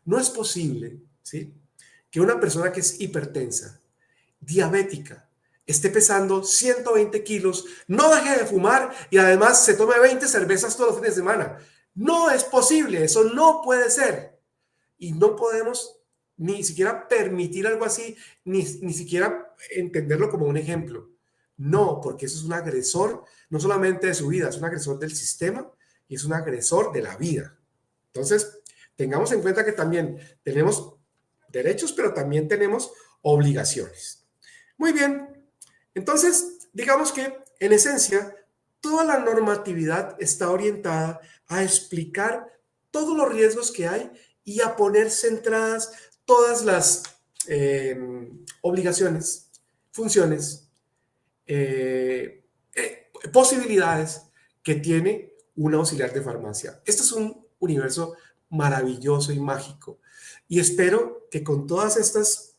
No es posible ¿sí? Que una persona que es hipertensa, diabética, esté pesando 120 kilos, no deje de fumar y además se tome 20 cervezas todos los fines de semana. No es posible, eso no puede ser. Y no podemos ni siquiera permitir algo así, ni siquiera entenderlo como un ejemplo. No, porque eso es un agresor, no solamente de su vida, es un agresor del sistema y es un agresor de la vida. Entonces, tengamos en cuenta que también tenemos derechos, pero también tenemos obligaciones. Muy bien, entonces, digamos que en esencia, toda la normatividad está orientada a explicar todos los riesgos que hay y a poner centradas todas las obligaciones, funciones, posibilidades que tiene un auxiliar de farmacia. Esto es un universo maravilloso y mágico. Y espero que con todas estas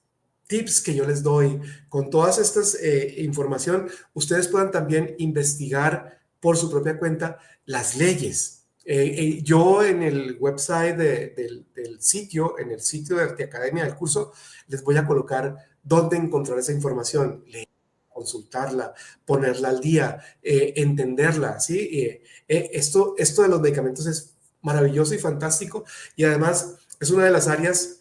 tips que yo les doy, con todas estas información, ustedes puedan también investigar por su propia cuenta las leyes. Yo en el website del sitio, en el sitio de Arteacademia del curso, les voy a colocar dónde encontrar esa información, consultarla, ponerla al día, entenderla, ¿sí? Esto de los medicamentos es maravilloso y fantástico y además es una de las áreas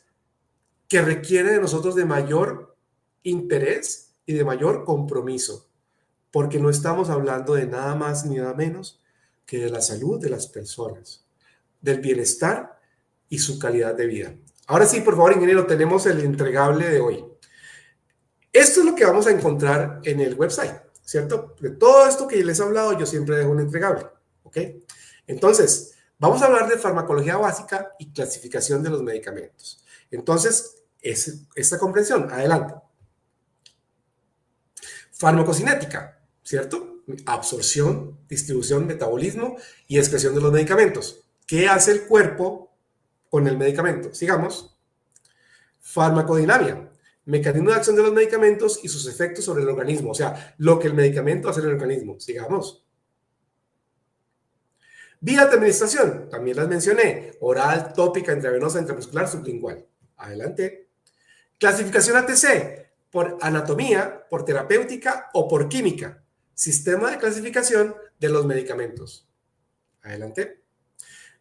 que requiere de nosotros de mayor interés y de mayor compromiso, porque no estamos hablando de nada más ni nada menos que de la salud de las personas, del bienestar y su calidad de vida. Ahora sí, por favor, ingeniero, tenemos el entregable de hoy. Esto es lo que vamos a encontrar en el website, ¿cierto? De todo esto que les he hablado, yo siempre dejo un entregable, ¿ok? Entonces, vamos a hablar de farmacología básica y clasificación de los medicamentos. Entonces, esta comprensión, adelante. Farmacocinética, ¿cierto? Absorción, distribución, metabolismo y excreción de los medicamentos. ¿Qué hace el cuerpo con el medicamento? Sigamos. Farmacodinamia, mecanismo de acción de los medicamentos y sus efectos sobre el organismo, o sea, lo que el medicamento hace en el organismo. Sigamos. Vías de administración, también las mencioné, oral, tópica, intravenosa, intramuscular, sublingual. Adelante. Clasificación ATC, por anatomía, por terapéutica o por química. Sistema de clasificación de los medicamentos. Adelante.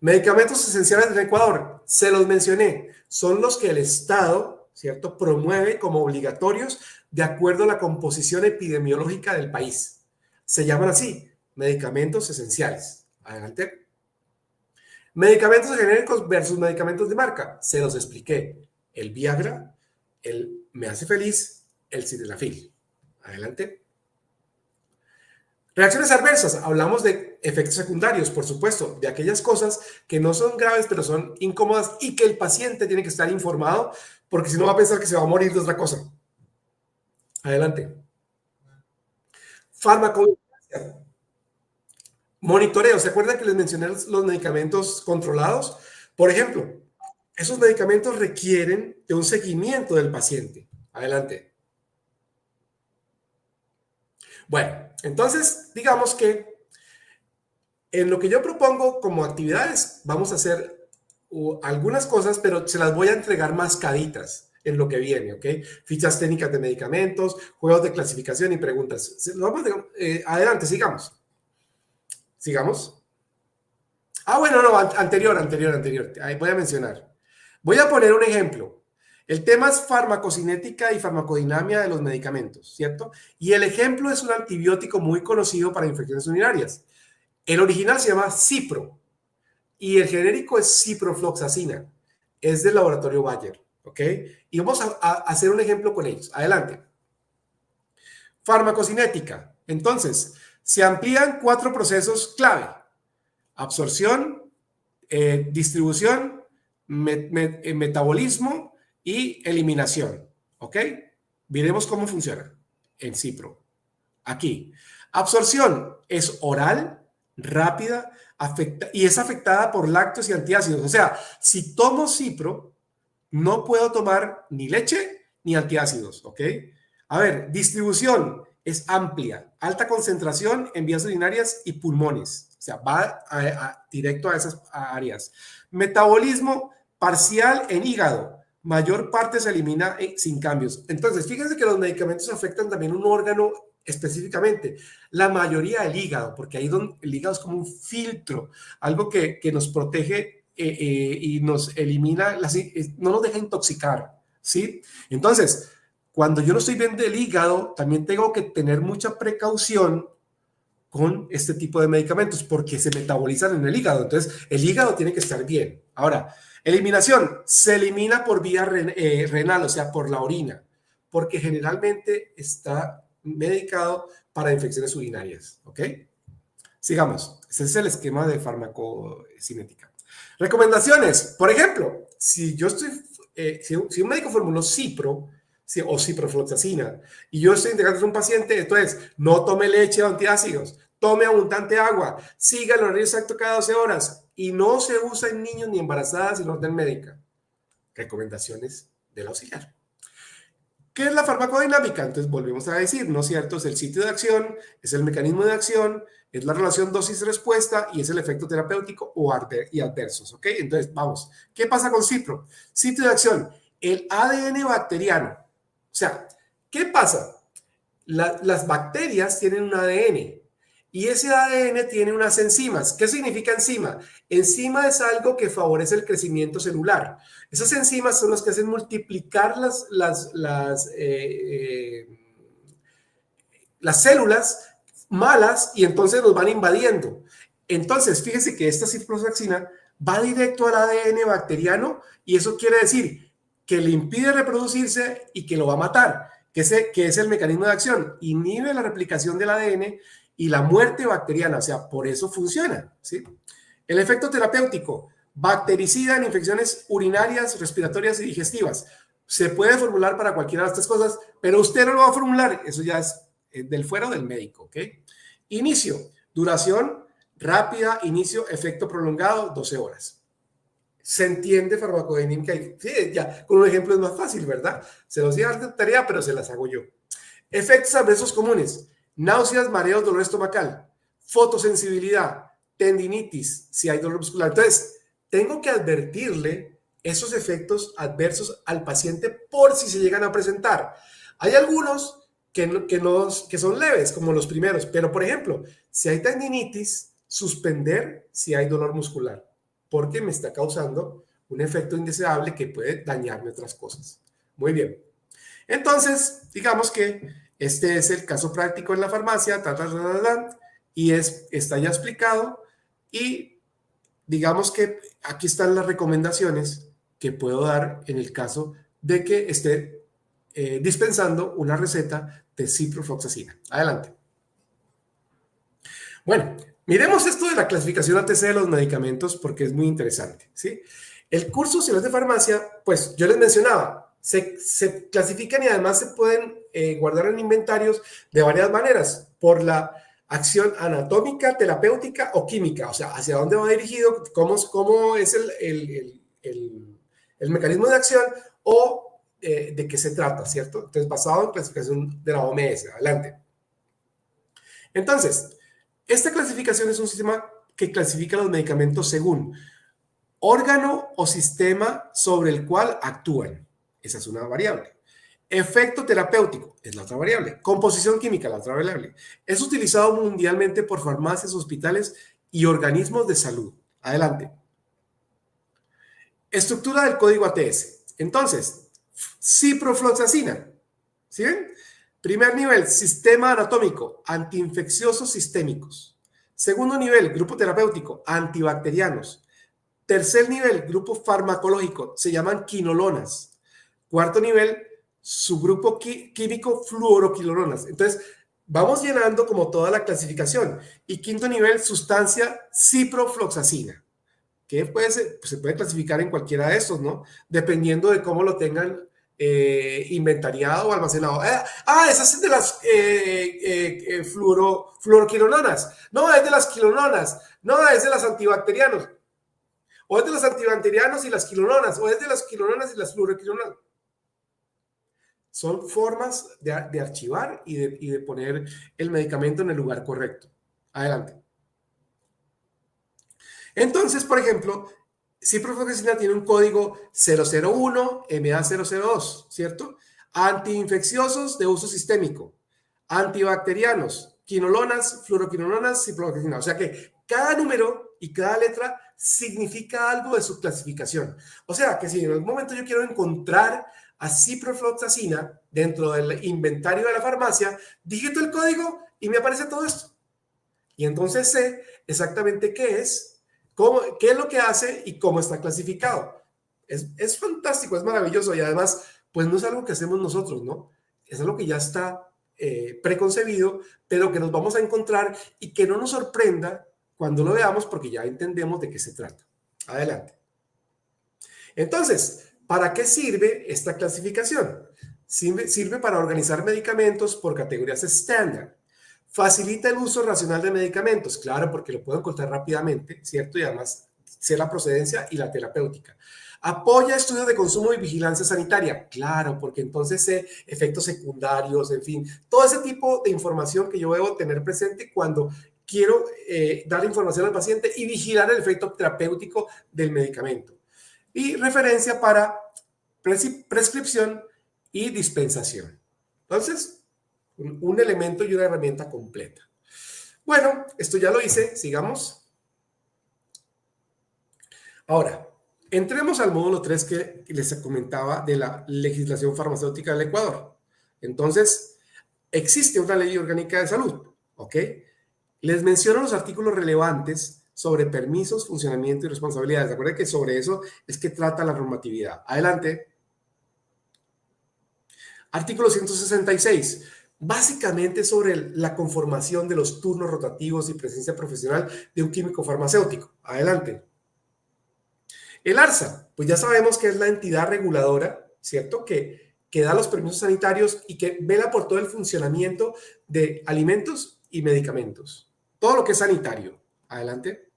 Medicamentos esenciales del Ecuador, se los mencioné, son los que el Estado, ¿cierto?, promueve como obligatorios de acuerdo a la composición epidemiológica del país. Se llaman así, medicamentos esenciales. Adelante. Medicamentos genéricos versus medicamentos de marca, se los expliqué. El Viagra, el Me Hace Feliz, el Sildenafil. Adelante. Reacciones adversas, hablamos de efectos secundarios, por supuesto, de aquellas cosas que no son graves, pero son incómodas y que el paciente tiene que estar informado, porque si no va a pensar que se va a morir de otra cosa. Adelante. Farmacovigilancia. Monitoreo, ¿se acuerdan que les mencioné los medicamentos controlados? Por ejemplo, esos medicamentos requieren de un seguimiento del paciente. Adelante. Bueno, entonces, digamos que en lo que yo propongo como actividades, vamos a hacer algunas cosas, pero se las voy a entregar mascaditas en lo que viene, ¿ok? Fichas técnicas de medicamentos, juegos de clasificación y preguntas. Adelante, sigamos. Sigamos. Ah, bueno, no, anterior. Ahí voy a mencionar. Voy a poner un ejemplo. El tema es farmacocinética y farmacodinamia de los medicamentos, ¿cierto? Y el ejemplo es un antibiótico muy conocido para infecciones urinarias. El original se llama Cipro y el genérico es ciprofloxacina. Es del laboratorio Bayer, ¿ok? Y vamos a hacer un ejemplo con ellos. Adelante. Farmacocinética. Entonces, se amplían 4 procesos clave. Absorción, distribución, metabolismo y eliminación, ¿ok? Veremos cómo funciona en Cipro. Aquí, absorción es oral, rápida, y es afectada por lácteos y antiácidos. O sea, si tomo Cipro, no puedo tomar ni leche ni antiácidos, ¿ok? A ver, distribución es amplia, alta concentración en vías urinarias y pulmones. O sea, va directo a esas áreas. Metabolismo parcial en hígado, mayor parte se elimina sin cambios. Entonces, fíjense que los medicamentos afectan también un órgano específicamente, la mayoría del hígado, porque ahí donde el hígado es como un filtro, algo que nos protege y nos elimina, no nos deja intoxicar, ¿sí? Entonces, cuando yo no estoy bien del hígado, también tengo que tener mucha precaución con este tipo de medicamentos porque se metabolizan en el hígado. Entonces, el hígado tiene que estar bien. Ahora, eliminación, se elimina por vía renal, o sea, por la orina, porque generalmente está medicado para infecciones urinarias, ¿ok? Sigamos, ese es el esquema de farmacocinética. Recomendaciones, por ejemplo, si yo estoy, si un médico formuló Cipro, o ciprofloxacina, y yo estoy integrando a un paciente, entonces no tome leche o antiácidos, tome abundante agua, siga el horario exacto cada 12 horas y no se usa en niños ni embarazadas sin orden médica. Recomendaciones del auxiliar. ¿Qué es la farmacodinámica? Entonces volvemos a decir, ¿no es cierto? Es el sitio de acción, es el mecanismo de acción, es la relación dosis-respuesta y es el efecto terapéutico y adversos, ¿ok? Entonces, vamos. ¿Qué pasa con Cipro? Sitio de acción, el ADN bacteriano. O sea, ¿qué pasa? Las bacterias tienen un ADN y ese ADN tiene unas enzimas. ¿Qué significa enzima? Enzima es algo que favorece el crecimiento celular. Esas enzimas son las que hacen multiplicar las células malas y entonces nos van invadiendo. Entonces, fíjense que esta ciprofloxacina va directo al ADN bacteriano y eso quiere decir que le impide reproducirse y que lo va a matar, que es el mecanismo de acción. Inhibe la replicación del ADN y la muerte bacteriana, o sea, por eso funciona, ¿sí? El efecto terapéutico, bactericida en infecciones urinarias, respiratorias y digestivas. Se puede formular para cualquiera de estas cosas, pero usted no lo va a formular, eso ya es del fuero del médico, ¿ok? Inicio, duración rápida, inicio, efecto prolongado, 12 horas. ¿Se entiende farmacodinámica? Sí, ya, con un ejemplo es más fácil, ¿verdad? Se los di a dar tarea, pero se las hago yo. Efectos adversos comunes, náuseas, mareos, dolor estomacal, fotosensibilidad, tendinitis, si hay dolor muscular. Entonces, tengo que advertirle esos efectos adversos al paciente por si se llegan a presentar. Hay algunos que son leves, como los primeros, pero por ejemplo, si hay tendinitis, suspender si hay dolor muscular, porque me está causando un efecto indeseable que puede dañarme otras cosas. Muy bien. Entonces, digamos que este es el caso práctico en la farmacia, y está ya explicado, y digamos que aquí están las recomendaciones que puedo dar en el caso de que esté dispensando una receta de ciprofloxacina. Adelante. Bueno, miremos esto de la clasificación ATC de los medicamentos porque es muy interesante, ¿sí? El curso si no es de farmacia, pues yo les mencionaba, se clasifican y además se pueden guardar en inventarios de varias maneras, por la acción anatómica, terapéutica o química, o sea, hacia dónde va dirigido, cómo es el mecanismo de acción o de qué se trata, ¿cierto? Entonces, basado en clasificación de la OMS. Adelante. Entonces, esta clasificación es un sistema que clasifica los medicamentos según órgano o sistema sobre el cual actúan. Esa es una variable. Efecto terapéutico es la otra variable. Composición química, la otra variable. Es utilizado mundialmente por farmacias, hospitales y organismos de salud. Adelante. Estructura del código ATS. Entonces, ciprofloxacina. ¿Sí ven? Primer nivel, sistema anatómico, antiinfecciosos sistémicos. Segundo nivel, grupo terapéutico, antibacterianos. Tercer nivel, grupo farmacológico, se llaman quinolonas. Cuarto nivel, subgrupo químico, fluoroquinolonas. Entonces, vamos llenando como toda la clasificación. Y quinto nivel, sustancia ciprofloxacina, que se puede clasificar en cualquiera de estos, ¿no? Dependiendo de cómo lo tengan inventariado o almacenado. Esa es de las fluoroquinolonas. No, es de las quinolonas. No, es de las antibacterianos. O es de los antibacterianos y las quinolonas. O es de las quinolonas y las fluoroquinolonas. Son formas de archivar y de poner el medicamento en el lugar correcto. Adelante. Entonces, por ejemplo, ciprofloxacina tiene un código 001 MA002, ¿cierto? Antiinfecciosos de uso sistémico, antibacterianos, quinolonas, fluoroquinolonas, ciprofloxacina. O sea que cada número y cada letra significa algo de su clasificación. O sea que si en algún momento yo quiero encontrar a ciprofloxacina dentro del inventario de la farmacia, digito el código y me aparece todo esto. Y entonces sé exactamente qué es, qué es lo que hace y cómo está clasificado. Es fantástico, es maravilloso y además, pues no es algo que hacemos nosotros, ¿no? Es algo que ya está preconcebido, pero que nos vamos a encontrar y que no nos sorprenda cuando lo veamos porque ya entendemos de qué se trata. Adelante. Entonces, ¿para qué sirve esta clasificación? Sirve para organizar medicamentos por categorías estándar. Facilita el uso racional de medicamentos, claro, porque lo puedo encontrar rápidamente, ¿cierto? Y además sé la procedencia y la terapéutica. Apoya estudios de consumo y vigilancia sanitaria, claro, porque entonces sé efectos secundarios, en fin, todo ese tipo de información que yo debo tener presente cuando quiero dar información al paciente y vigilar el efecto terapéutico del medicamento. Y referencia para prescripción y dispensación. Entonces, un elemento y una herramienta completa. Bueno, esto ya lo hice, sigamos. Ahora, entremos al módulo 3 que les comentaba de la legislación farmacéutica del Ecuador. Entonces, existe una ley orgánica de salud, ¿ok? Les menciono los artículos relevantes sobre permisos, funcionamiento y responsabilidades. Recuerden que sobre eso es que trata la normatividad. Adelante. Artículo 166. Básicamente sobre la conformación de los turnos rotativos y presencia profesional de un químico farmacéutico. Adelante. El ARSA, pues ya sabemos que es la entidad reguladora, ¿cierto? Que da los permisos sanitarios y que vela por todo el funcionamiento de alimentos y medicamentos. Todo lo que es sanitario. Adelante.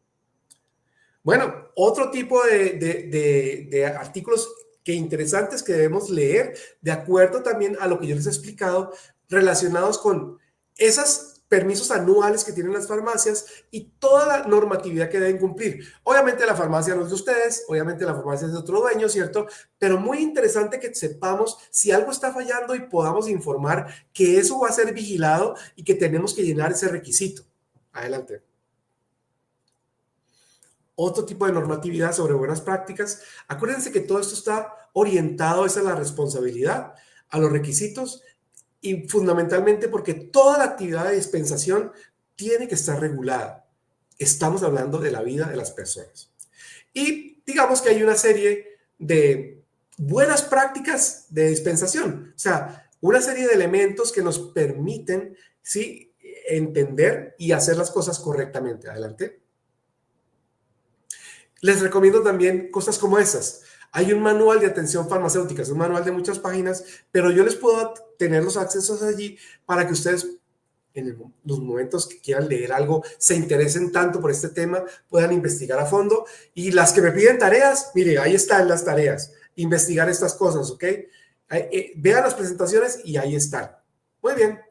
Bueno, otro tipo de artículos que interesantes que debemos leer, de acuerdo también a lo que yo les he explicado, relacionados con esos permisos anuales que tienen las farmacias y toda la normatividad que deben cumplir. Obviamente la farmacia no es de ustedes, obviamente la farmacia es de otro dueño, ¿cierto? Pero muy interesante que sepamos si algo está fallando y podamos informar que eso va a ser vigilado y que tenemos que llenar ese requisito. Adelante. Otro tipo de normatividad sobre buenas prácticas. Acuérdense que todo esto está orientado a la responsabilidad, a los requisitos y fundamentalmente porque toda la actividad de dispensación tiene que estar regulada. Estamos hablando de la vida de las personas. Y digamos que hay una serie de buenas prácticas de dispensación, o sea, una serie de elementos que nos permiten, ¿sí?, entender y hacer las cosas correctamente. Adelante. Les recomiendo también cosas como esas. Hay un manual de atención farmacéutica, es un manual de muchas páginas, pero yo les puedo tener los accesos allí para que ustedes, en los momentos que quieran leer algo, se interesen tanto por este tema, puedan investigar a fondo. Y las que me piden tareas, mire, ahí están las tareas. Investigar estas cosas, ¿ok? Vean las presentaciones y ahí están. Muy bien.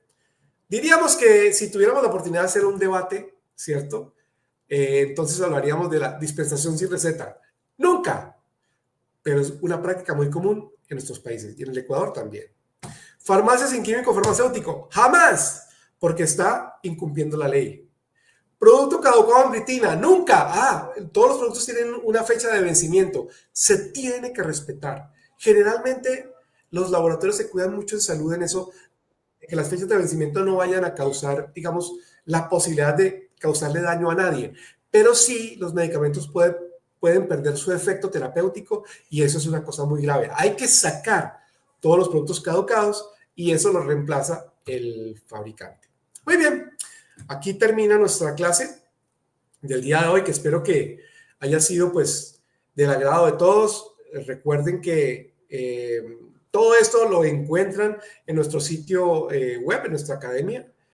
Diríamos que si tuviéramos la oportunidad de hacer un debate, ¿cierto? Entonces hablaríamos de la dispensación sin receta. Nunca, pero es una práctica muy común en nuestros países y en el Ecuador también. Farmacia sin químico farmacéutico, jamás, porque está incumpliendo la ley. Producto caducado en Britina, nunca. Todos los productos tienen una fecha de vencimiento, se tiene que respetar. Generalmente los laboratorios se cuidan mucho en salud en eso, que las fechas de vencimiento no vayan a causar, digamos, la posibilidad de causarle daño a nadie, pero sí los medicamentos pueden perder su efecto terapéutico y eso es una cosa muy grave. Hay que sacar todos los productos caducados y eso lo reemplaza el fabricante. Muy bien, aquí termina nuestra clase del día de hoy, que espero que haya sido pues del agrado de todos. Recuerden que todo esto lo encuentran en nuestro sitio web, en nuestra academia,